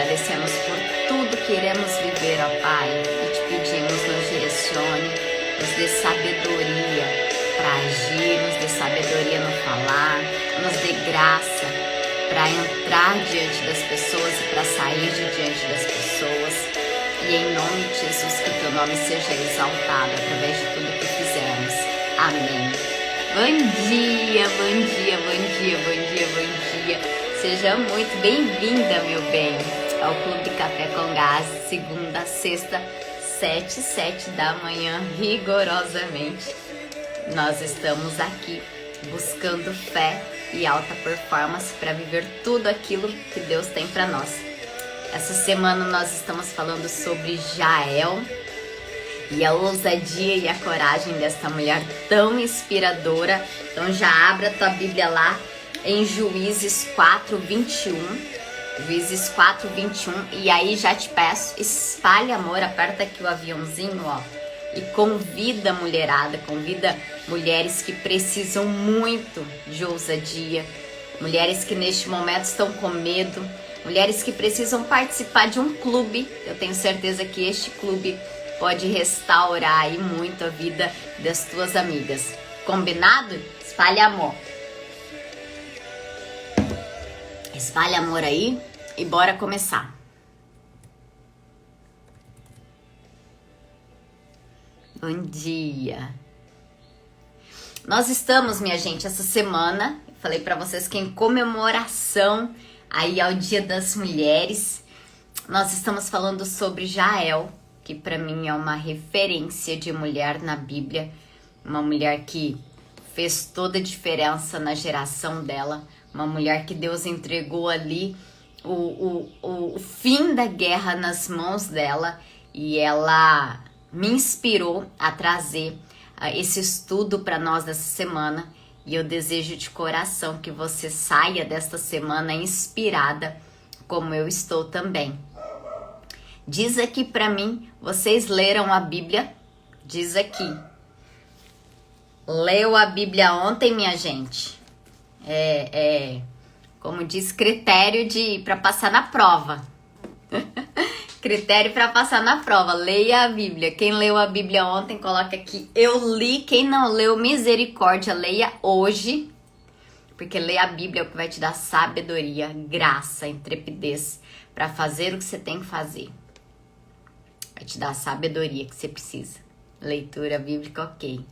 agradecemos por tudo que iremos viver, ó Pai, e te pedimos, nos direcione, nos dê sabedoria para agir, nos dê sabedoria no falar, nos dê graça para entrar diante das pessoas e para sair de diante das pessoas. E em nome de Jesus, que teu nome seja exaltado através de tudo que fizermos. Amém. Bom dia, bom dia, bom dia, bom dia, bom dia. Seja muito bem-vinda, meu bem, ao Clube Café com Gás, segunda a sexta, 7h07 da manhã, rigorosamente. Nós estamos aqui buscando fé e alta performance para viver tudo aquilo que Deus tem para nós. Essa semana nós estamos falando sobre Jael e a ousadia e a coragem desta mulher tão inspiradora. Então já abra a tua Bíblia lá em Juízes 4:21. Juízes 4:21. E aí já te peço, espalhe amor, aperta aqui o aviãozinho, ó. E convida a mulherada, convida mulheres que precisam muito de ousadia. Mulheres que neste momento estão com medo. Mulheres que precisam participar de um clube. Eu tenho certeza que este clube pode restaurar aí muito a vida das tuas amigas. Combinado? Espalhe amor. Espalhe amor aí e bora começar. Bom dia. Nós estamos, minha gente, essa semana, eu falei pra vocês que em comemoração aí ao Dia das Mulheres, nós estamos falando sobre Jael, que para mim é uma referência de mulher na Bíblia, uma mulher que fez toda a diferença na geração dela, uma mulher que Deus entregou ali o fim da guerra nas mãos dela, e ela me inspirou a trazer esse estudo para nós dessa semana, e eu desejo de coração que você saia desta semana inspirada, como eu estou também. Diz aqui para mim, vocês leram a Bíblia? Diz aqui. Leu a Bíblia ontem, minha gente? Como diz, critério para passar na prova. Critério para passar na prova. Leia a Bíblia. Quem leu a Bíblia ontem, coloca aqui. Eu li. Quem não leu, misericórdia, leia hoje. Porque ler a Bíblia é o que vai te dar sabedoria, graça, intrepidez para fazer o que você tem que fazer. Vai te dar a sabedoria que você precisa. Leitura bíblica, ok.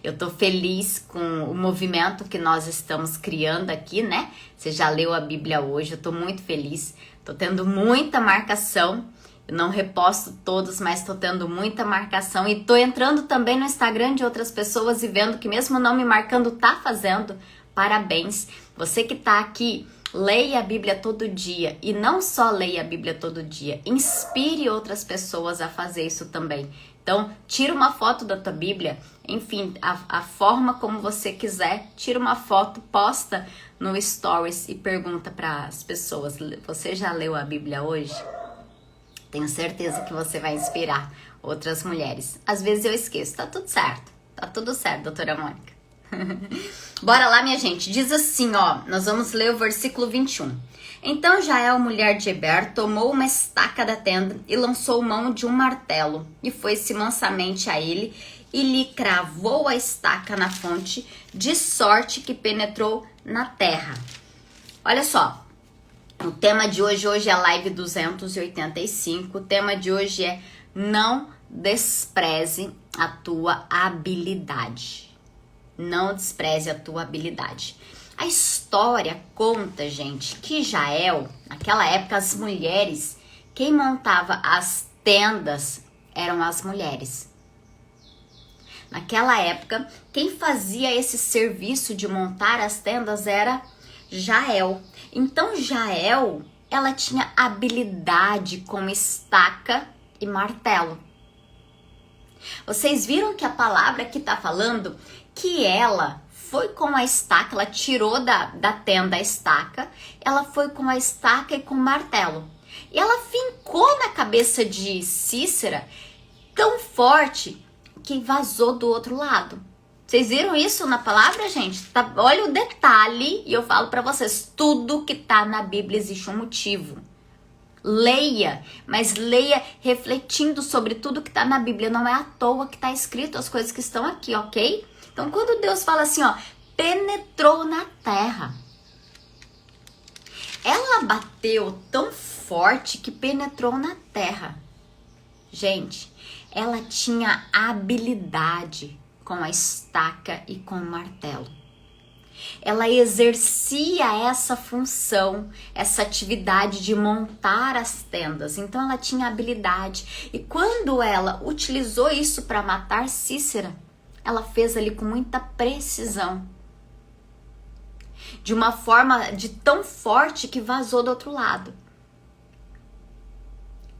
Eu tô feliz com o movimento que nós estamos criando aqui, né? Você já leu a Bíblia hoje, eu tô muito feliz. Tô tendo muita marcação. Eu não reposto todos, mas tô tendo muita marcação. E tô entrando também no Instagram de outras pessoas e vendo que mesmo não me marcando, tá fazendo. Parabéns. Você que tá aqui, leia a Bíblia todo dia. E não só leia a Bíblia todo dia, inspire outras pessoas a fazer isso também. Então, tira uma foto da tua Bíblia, enfim, a forma como você quiser, tira uma foto, posta no Stories e pergunta para as pessoas, você já leu a Bíblia hoje? Tenho certeza que você vai inspirar outras mulheres. Às vezes eu esqueço, tá tudo certo, doutora Mônica. Bora lá, minha gente, diz assim, ó, nós vamos ler o versículo 21. Então Jael, mulher de Heber, tomou uma estaca da tenda e lançou mão de um martelo, e foi-se mansamente a ele, e lhe cravou a estaca na fonte, de sorte que penetrou na terra. Olha só, o tema de hoje é a live 285, o tema de hoje é não despreze a tua habilidade. Não despreze a tua habilidade. A história conta, gente, que Jael, naquela época, as mulheres, quem montava as tendas eram as mulheres. Naquela época, quem fazia esse serviço de montar as tendas era Jael. Então, Jael, ela tinha habilidade com estaca e martelo. Vocês viram que a palavra que está falando que ela foi com a estaca, ela tirou da tenda a estaca, ela foi com a estaca e com o martelo. E ela fincou na cabeça de Cícera tão forte que vazou do outro lado. Vocês viram isso na palavra, gente? Tá, olha o detalhe, e eu falo pra vocês, tudo que tá na Bíblia existe um motivo. Leia, mas leia refletindo sobre tudo que está na Bíblia. Não é à toa que está escrito as coisas que estão aqui, ok? Então, quando Deus fala assim, ó, penetrou na terra, ela bateu tão forte que penetrou na terra. Gente, ela tinha habilidade com a estaca e com o martelo. Ela exercia essa função, essa atividade de montar as tendas. Então ela tinha habilidade. E quando ela utilizou isso para matar Cícera, ela fez ali com muita precisão. De uma forma de tão forte que vazou do outro lado.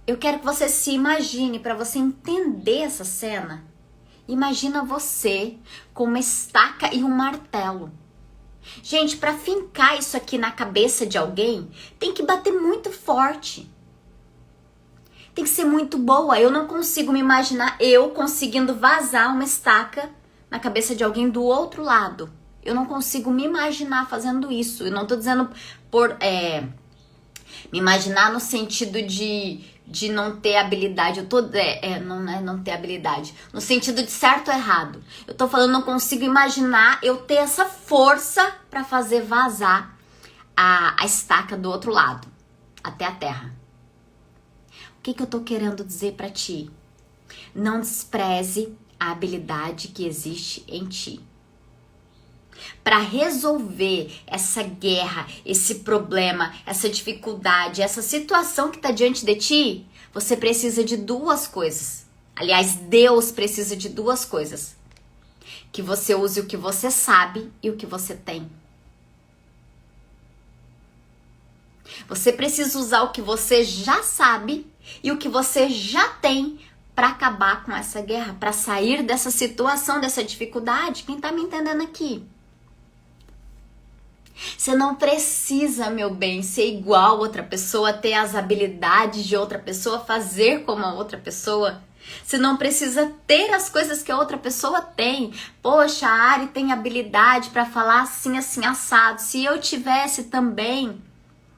Eu quero que você se imagine, para você entender essa cena. Imagina você com uma estaca e um martelo. Gente, para fincar isso aqui na cabeça de alguém, tem que bater muito forte. Tem que ser muito boa. Eu não consigo me imaginar eu conseguindo vazar uma estaca na cabeça de alguém do outro lado. Eu não consigo me imaginar fazendo isso. Eu não tô dizendo por me imaginar no sentido de não ter habilidade. Eu tô não ter habilidade. No sentido de certo ou errado. Eu tô falando, não consigo imaginar eu ter essa força para fazer vazar a estaca do outro lado, até a terra. O que eu tô querendo dizer para ti? Não despreze a habilidade que existe em ti. Para resolver essa guerra, esse problema, essa dificuldade, essa situação que está diante de ti, você precisa de duas coisas. Aliás, Deus precisa de duas coisas. Que você use o que você sabe e o que você tem. Você precisa usar o que você já sabe e o que você já tem para acabar com essa guerra, para sair dessa situação, dessa dificuldade. Quem está me entendendo aqui? Você não precisa, meu bem, ser igual a outra pessoa, ter as habilidades de outra pessoa, fazer como a outra pessoa. Você não precisa ter as coisas que a outra pessoa tem. Poxa, a Ari tem habilidade para falar assim, assim, assado. Se eu tivesse também.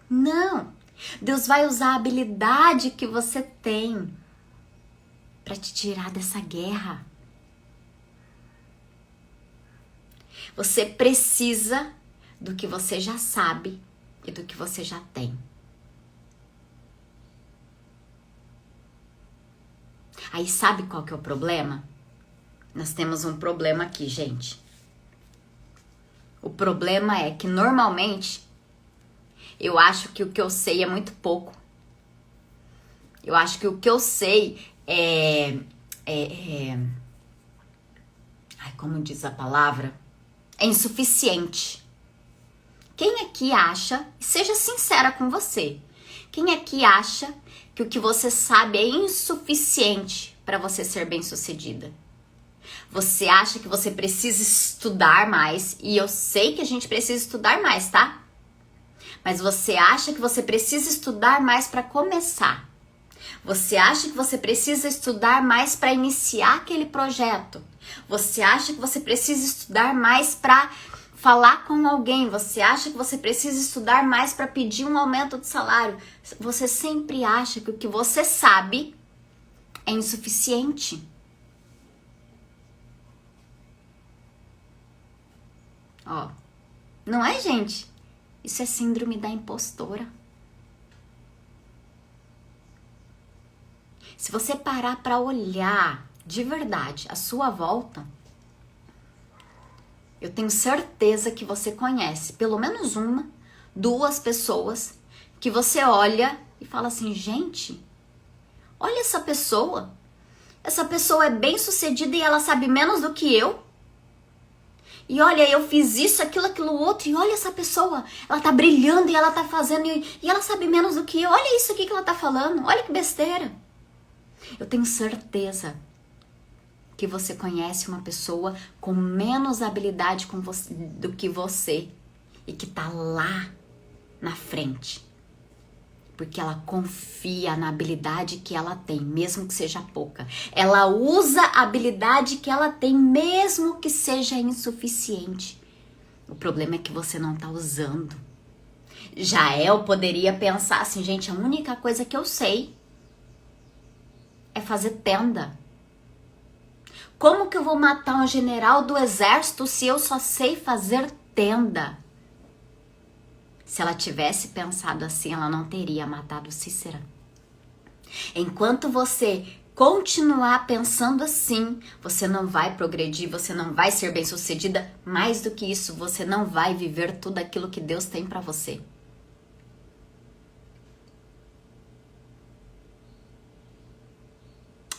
Não. Deus vai usar a habilidade que você tem para te tirar dessa guerra. Você precisa do que você já sabe e do que você já tem. Aí sabe qual que é o problema? Nós temos um problema aqui, gente. O problema é que normalmente eu acho que o que eu sei é muito pouco. Eu acho que o que eu sei como diz a palavra? É insuficiente. Quem aqui acha, seja sincera com você, quem aqui acha que o que você sabe é insuficiente para você ser bem-sucedida? Você acha que você precisa estudar mais, e eu sei que a gente precisa estudar mais, tá? Mas você acha que você precisa estudar mais para começar? Você acha que você precisa estudar mais para iniciar aquele projeto? Você acha que você precisa estudar mais para falar com alguém? Você acha que você precisa estudar mais para pedir um aumento de salário? Você sempre acha que o que você sabe é insuficiente. Ó, não é, gente? Isso é síndrome da impostora. Se você parar para olhar de verdade a sua volta, eu tenho certeza que você conhece pelo menos uma, duas pessoas que você olha e fala assim, gente, olha essa pessoa. Essa pessoa é bem sucedida e ela sabe menos do que eu. E olha, eu fiz isso, aquilo, outro, e olha essa pessoa, ela tá brilhando e ela tá fazendo, e ela sabe menos do que eu. Olha isso aqui que ela tá falando, olha que besteira. Eu tenho certeza que você conhece uma pessoa com menos habilidade do que você e que tá lá na frente. Porque ela confia na habilidade que ela tem, mesmo que seja pouca. Ela usa a habilidade que ela tem, mesmo que seja insuficiente. O problema é que você não tá usando. Jael poderia pensar assim, gente, a única coisa que eu sei é fazer tenda. Como que eu vou matar um general do exército se eu só sei fazer tenda? Se ela tivesse pensado assim, ela não teria matado Cícera. Enquanto você continuar pensando assim, você não vai progredir, você não vai ser bem-sucedida. Mais do que isso, você não vai viver tudo aquilo que Deus tem para você.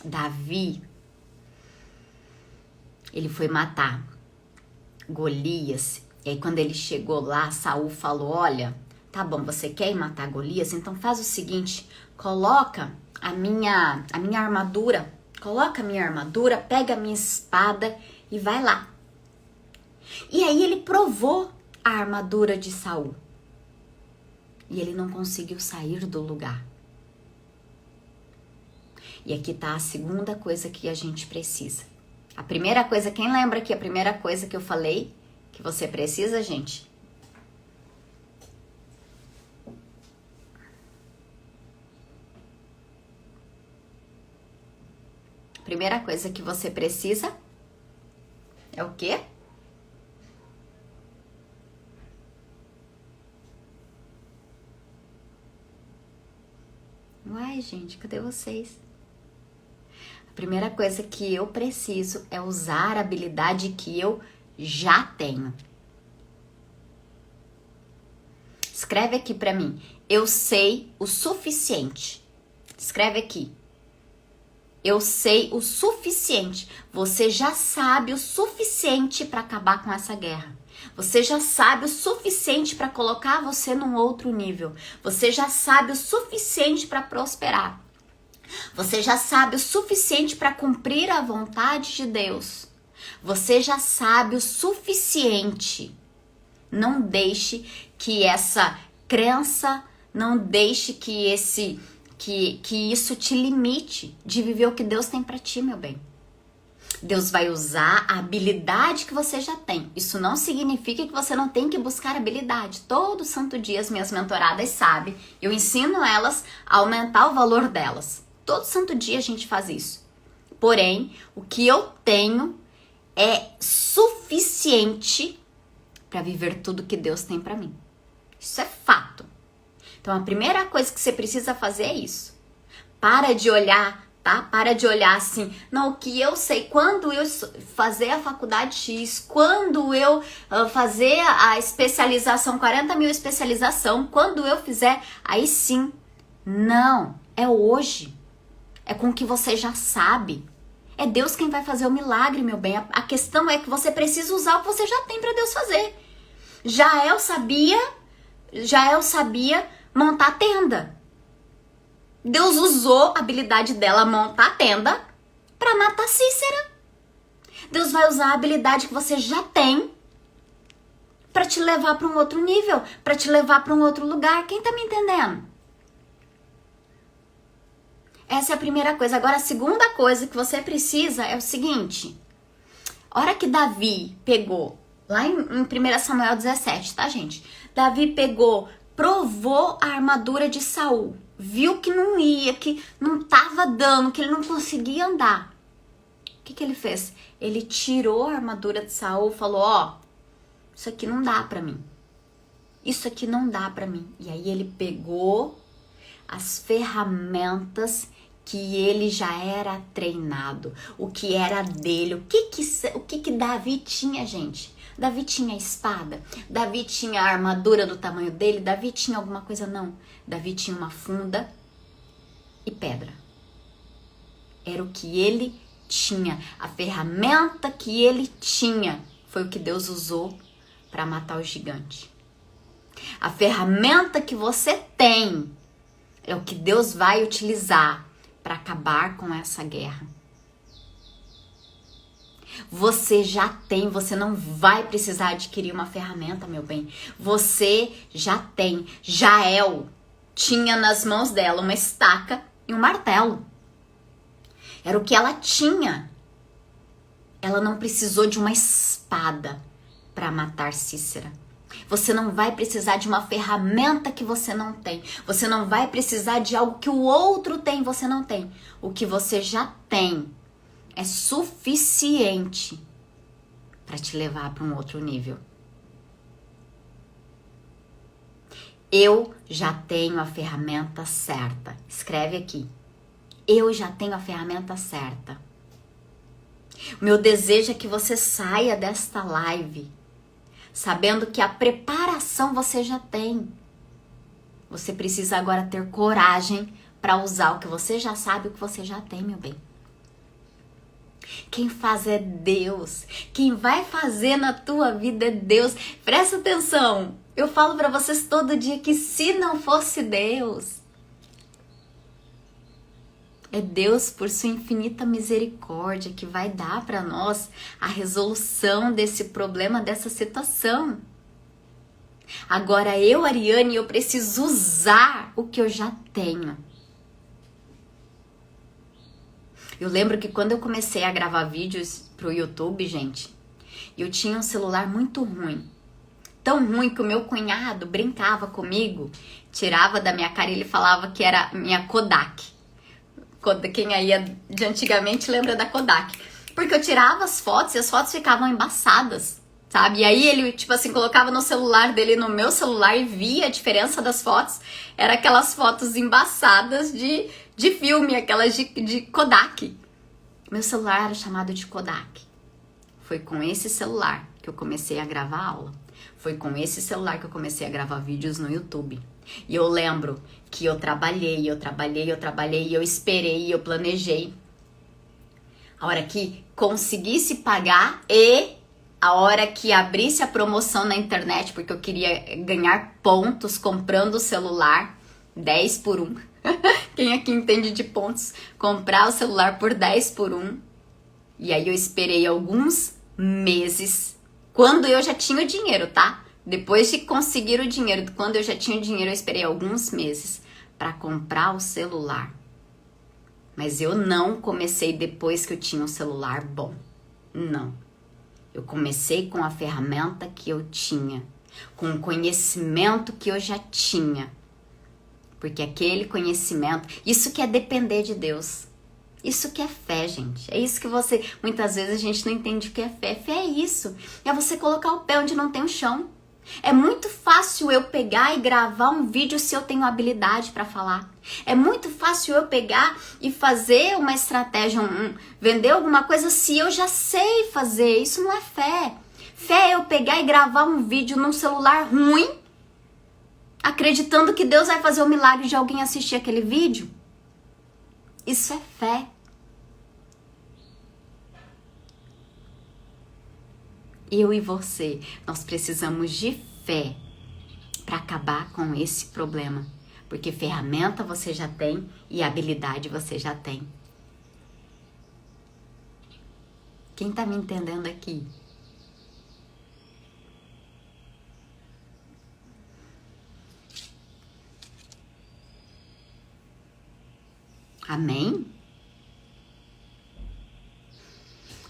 Davi, ele foi matar Golias. E aí quando ele chegou lá, Saul falou, olha, tá bom, você quer ir matar Golias? Então faz o seguinte, coloca a minha armadura, pega a minha espada e vai lá. E aí ele provou a armadura de Saul. E ele não conseguiu sair do lugar. E aqui tá a segunda coisa que a gente precisa. A primeira coisa, quem lembra que a primeira coisa que eu falei que você precisa, gente? A primeira coisa que você precisa é o quê? Uai, gente, cadê vocês? A primeira coisa que eu preciso é usar a habilidade que eu já tenho. Escreve aqui pra mim. Eu sei o suficiente. Escreve aqui. Eu sei o suficiente. Você já sabe o suficiente para acabar com essa guerra. Você já sabe o suficiente para colocar você num outro nível. Você já sabe o suficiente para prosperar. Você já sabe o suficiente para cumprir a vontade de Deus. Você já sabe o suficiente. Não deixe que essa crença, não deixe que isso te limite de viver o que Deus tem para ti, meu bem. Deus vai usar a habilidade que você já tem. Isso não significa que você não tem que buscar habilidade. Todo santo dia as minhas mentoradas sabem. Eu ensino elas a aumentar o valor delas. Todo santo dia a gente faz isso. Porém, o que eu tenho é suficiente para viver tudo que Deus tem para mim. Isso é fato. Então, a primeira coisa que você precisa fazer é isso. Para de olhar, tá? Para de olhar assim, não, o que eu sei, quando eu fazer a faculdade X, quando eu fazer a especialização, 40 mil especialização, quando eu fizer, aí sim. Não, é hoje. É com o que você já sabe. É Deus quem vai fazer o milagre, meu bem. A questão é que você precisa usar o que você já tem para Deus fazer. Jael sabia montar tenda. Deus usou a habilidade dela montar a tenda para matar Cícera. Deus vai usar a habilidade que você já tem para te levar para um outro nível, para te levar para um outro lugar. Quem tá me entendendo? Essa é a primeira coisa. Agora, a segunda coisa que você precisa é o seguinte. A hora que Davi pegou, lá em 1 Samuel 17, tá, gente? Davi pegou, provou a armadura de Saul. Viu que não ia, que não tava dando, que ele não conseguia andar. O que ele fez? Ele tirou a armadura de Saul e falou, ó, isso aqui não dá pra mim. Isso aqui não dá pra mim. E aí ele pegou as ferramentas que ele já era treinado, o que era dele, o que Davi tinha, gente? Davi tinha espada? Davi tinha a armadura do tamanho dele? Davi tinha alguma coisa? Não. Davi tinha uma funda e pedra. Era o que ele tinha. A ferramenta que ele tinha foi o que Deus usou para matar o gigante. A ferramenta que você tem é o que Deus vai utilizar para acabar com essa guerra. Você já tem, você não vai precisar adquirir uma ferramenta, meu bem. Você já tem. Jael tinha nas mãos dela uma estaca e um martelo. Era o que ela tinha. Ela não precisou de uma espada para matar Cícera. Você não vai precisar de uma ferramenta que você não tem. Você não vai precisar de algo que o outro tem e você não tem. O que você já tem é suficiente para te levar para um outro nível. Eu já tenho a ferramenta certa. Escreve aqui. Eu já tenho a ferramenta certa. O meu desejo é que você saia desta live sabendo que a preparação você já tem. Você precisa agora ter coragem para usar o que você já sabe, o que você já tem, meu bem. Quem faz é Deus. Quem vai fazer na tua vida é Deus. Presta atenção. Eu falo para vocês todo dia que se não fosse Deus, é Deus por sua infinita misericórdia que vai dar para nós a resolução desse problema, dessa situação. Agora eu, Ariane, eu preciso usar o que eu já tenho. Eu lembro que quando eu comecei a gravar vídeos pro YouTube, gente, eu tinha um celular muito ruim. Tão ruim que o meu cunhado brincava comigo, tirava da minha cara e ele falava que era minha Kodak. Quem aí é de antigamente lembra da Kodak. Porque eu tirava as fotos e as fotos ficavam embaçadas, sabe? E aí ele, tipo assim, colocava no celular dele, no meu celular e via a diferença das fotos. Era aquelas fotos embaçadas de filme, aquelas de Kodak. Meu celular era chamado de Kodak. Foi com esse celular que eu comecei a gravar aula. Foi com esse celular que eu comecei a gravar vídeos no YouTube. E eu lembro que eu trabalhei, eu esperei, eu planejei. A hora que conseguisse pagar e a hora que abrisse a promoção na internet, porque eu queria ganhar pontos comprando o celular 10 por 1. Quem aqui entende de pontos? Comprar o celular por 10 por 1. E aí eu esperei alguns meses, quando eu já tinha o dinheiro, tá? Depois de conseguir o dinheiro, quando eu já tinha o dinheiro, eu esperei alguns meses para comprar o celular. Mas eu não comecei depois que eu tinha um celular bom. Não. Eu comecei com a ferramenta que eu tinha, com o conhecimento que eu já tinha. Porque aquele conhecimento, isso que é depender de Deus. Isso que é fé, gente. É isso que você, muitas vezes a gente não entende o que é fé. Fé é isso. É você colocar o pé onde não tem o chão. É muito fácil eu pegar e gravar um vídeo se eu tenho habilidade para falar. É muito fácil eu pegar e fazer uma estratégia, vender alguma coisa se eu já sei fazer. Isso não é fé. Fé é eu pegar e gravar um vídeo num celular ruim, acreditando que Deus vai fazer o milagre de alguém assistir aquele vídeo. Isso é fé. Eu e você, nós precisamos de fé para acabar com esse problema. Porque ferramenta você já tem e habilidade você já tem. Quem tá me entendendo aqui? Amém?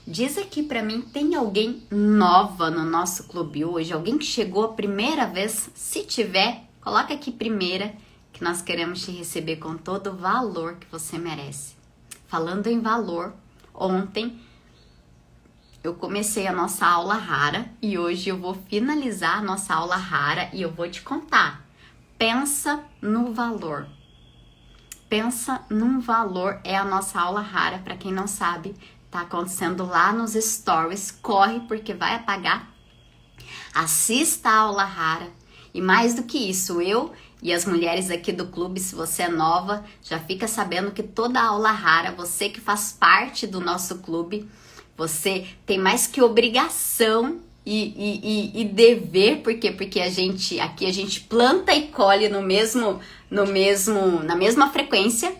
Diz aqui pra mim, tem alguém nova no nosso clube hoje? Alguém que chegou a primeira vez? Se tiver, coloca aqui primeira, que nós queremos te receber com todo o valor que você merece. Falando em valor, ontem eu comecei a nossa aula rara e hoje eu vou finalizar a nossa aula rara e eu vou te contar. Pensa no valor. Pensa num valor, é a nossa aula rara, para quem não sabe, tá acontecendo lá nos stories, corre porque vai apagar, assista a aula rara, e mais do que isso, eu e as mulheres aqui do clube, se você é nova, já fica sabendo que toda aula rara, você que faz parte do nosso clube, você tem mais que obrigação e dever, porque aqui a gente planta e colhe na mesma frequência.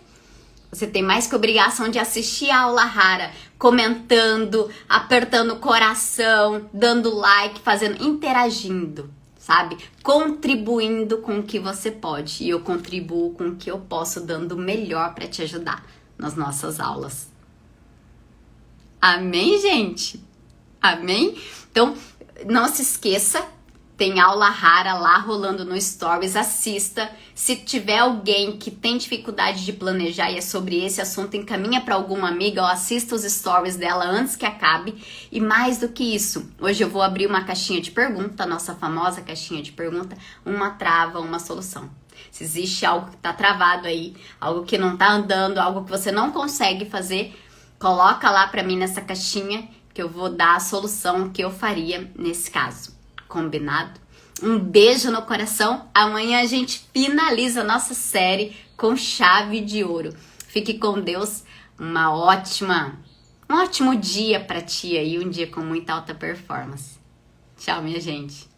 Você tem mais que obrigação de assistir a aula rara, comentando, apertando o coração, dando like, interagindo, sabe? Contribuindo com o que você pode. E eu contribuo com o que eu posso, dando o melhor para te ajudar nas nossas aulas. Amém, gente? Amém? Então, não se esqueça, Tem aula rara lá rolando no Stories, assista. Se tiver alguém que tem dificuldade de planejar e é sobre esse assunto, encaminha para alguma amiga ou assista os Stories dela antes que acabe. E mais do que isso, hoje eu vou abrir uma caixinha de pergunta, a nossa famosa caixinha de pergunta, uma trava, uma solução. Se existe algo que tá travado aí, algo que não tá andando, algo que você não consegue fazer, coloca lá para mim nessa caixinha que eu vou dar a solução que eu faria nesse caso. Combinado? Um beijo no coração. Amanhã a gente finaliza a nossa série com chave de ouro. Fique com Deus. Um ótimo dia para ti aí, um dia com muita alta performance. Tchau, minha gente.